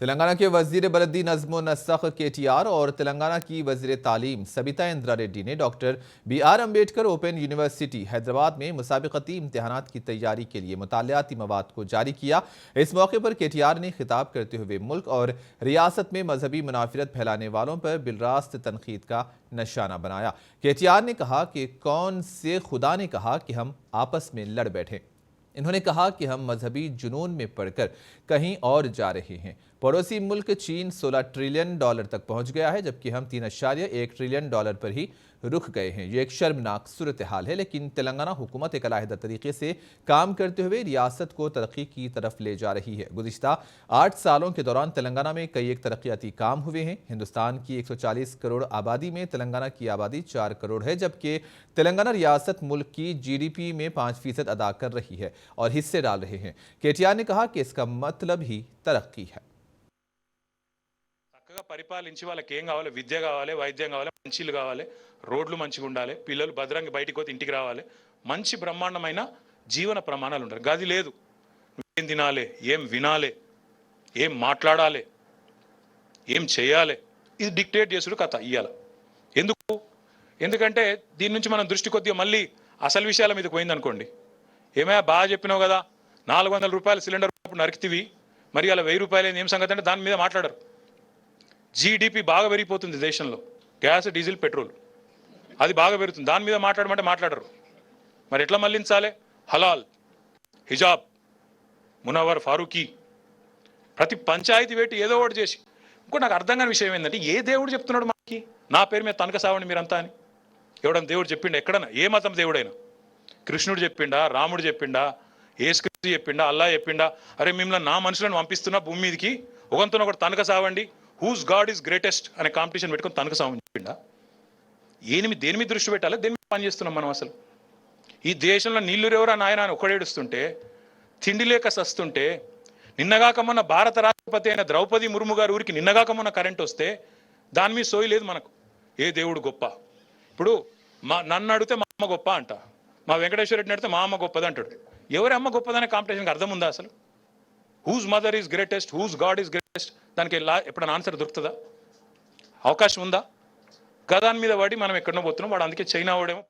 तेलंगाना के वजीर बलदी नज़्म नस्ख KTR और तेलंगाना की वजीर तालीम सबिता इंद्रा रेड्डी ने doctor BR Ambedkar open university Hyderabad में मुसाबिकती इम्तहानात की तैयारी के लिए मुतालियाती मवाद को जारी किया। इस मौके पर KTR ने खिताब करते हुए मुल्क और रियासत में मजहबी मुनाफिरत फैलाने वालों पर बिलरास्त तनकीद का निशाना बनाया। KTR ने कहा कि कौन से खुदा ने कहा कि हम आपस में लड़ बैठे। इन्होंने कहा कि हम मजहबी जुनून में पड़कर कहीं और जा रहे हैं। पड़ोसी मुल्क चीन $16 ट्रिलियन तक पहुंच गया है, जबकि हम $3.1 ट्रिलियन पर ही रुक गए हैं। ये एक शर्मनाक सूरत हाल है, लेकिन तेलंगाना हुकूमत एक अलहदा तरीके से काम करते हुए रियासत को तरक्की की तरफ ले जा रही है। गुज़िश्ता 8 सालों के दौरान तेलंगाना में कई एक तरक्याती काम हुए हैं। हिंदुस्तान की 140 करोड़ आबादी में तेलंगाना की आबादी 4 करोड़ है, जबकि तेलंगाना रियासत मुल्क की GDP में 5% अदा कर रही है और हिस्से डाल रहे हैं। KTR ने कहा कि इसका मतलब ही तरक्की है। పరిపాలించి వాళ్ళకి ఏం కావాలి, విద్య కావాలి, వైద్యం కావాలి, మంచిలు కావాలి, రోడ్లు మంచిగా ఉండాలి, పిల్లలు భద్రంగా బయటికి పోతే ఇంటికి రావాలి, మంచి బ్రహ్మాండమైన జీవన ప్రమాణాలు ఉండాలి. గది లేదు. ఏం తినాలి, ఏం వినాలి, ఏం మాట్లాడాలి, ఏం చేయాలి, ఇది డిక్టేట్ చేసుడు కథ ఇయ్యాల. ఎందుకంటే దీని నుంచి మనం దృష్టి కొద్దిగా మళ్ళీ అసలు విషయాల మీదకి పోయిందనుకోండి. ఏమైనా బాగా చెప్పినావు కదా, $400 సిలిండర్ నరికితివి, మరి అలా $1000 ఏం సంగతి అంటే దాని మీద మాట్లాడరు. GDP బాగా పెరిగిపోతుంది దేశంలో, గ్యాస్, డీజిల్, పెట్రోల్ అది బాగా పెరుగుతుంది, దాని మీద మాట్లాడమంటే మాట్లాడరు. మరి ఎట్లా మళ్ళించాలి? హలాల్, హిజాబ్, మునవర్ ఫారూఖీ, ప్రతి పంచాయతీ పెట్టి ఏదో ఒకటి చేసి. ఇంకో నాకు అర్థం కాని విషయం ఏంటంటే, ఏ దేవుడు చెప్తున్నాడు మనకి నా పేరు మీద తనక సావండి మీరంతా అని? ఎవడన్నా దేవుడు చెప్పిండా ఎక్కడన్నా? ఏ మతం దేవుడైనా? కృష్ణుడు చెప్పిండా, రాముడు చెప్పిండా, యేసుక్రీస్తు చెప్పిండా, అల్లా చెప్పిండా? అరే మిమ్మల్ని నా మనుషులను పంపిస్తున్నా భూమి మీదకి, ఒకరితో ఒకటి తనక సావండి, హూస్ గాడ్ ఈజ్ గ్రేటెస్ట్ అనే కాంపిటీషన్ పెట్టుకొని తనకు సావం చెప్పిండా? దేని మీద దృష్టి పెట్టాలి, దేని మీద పని చేస్తున్నాం మనం అసలు? ఈ దేశంలో నీళ్లు రేవరా నాయన అని ఒకడేడుస్తుంటే, తిండి లేక సస్తుంటే, నిన్నగాకమన్న భారత రాష్ట్రపతి అయిన ద్రౌపది ముర్ము గారి ఊరికి నిన్నగాకమన్న కరెంట్ వస్తే దాని మీద సోయి లేదు మనకు. ఏ దేవుడు గొప్ప? ఇప్పుడు నన్ను అడిగితే మా అమ్మ గొప్ప అంట, మా వెంకటేశ్వర రెడ్డిని అడిగితే మా అమ్మ గొప్పది అంటాడు. ఎవరి అమ్మ గొప్పదనే కాంపిటీషన్కి అర్థం ఉందా అసలు? Whose mother is greatest, whose god is greatest, దానికి ఎప్పుడైనా ఆన్సర్ దొరుకుతుందా? అవకాశం ఉందా? గదాని మీద పడి మనం ఎక్కడో పోతున్నాం. వాడు అందుకే చైనా వాడేమో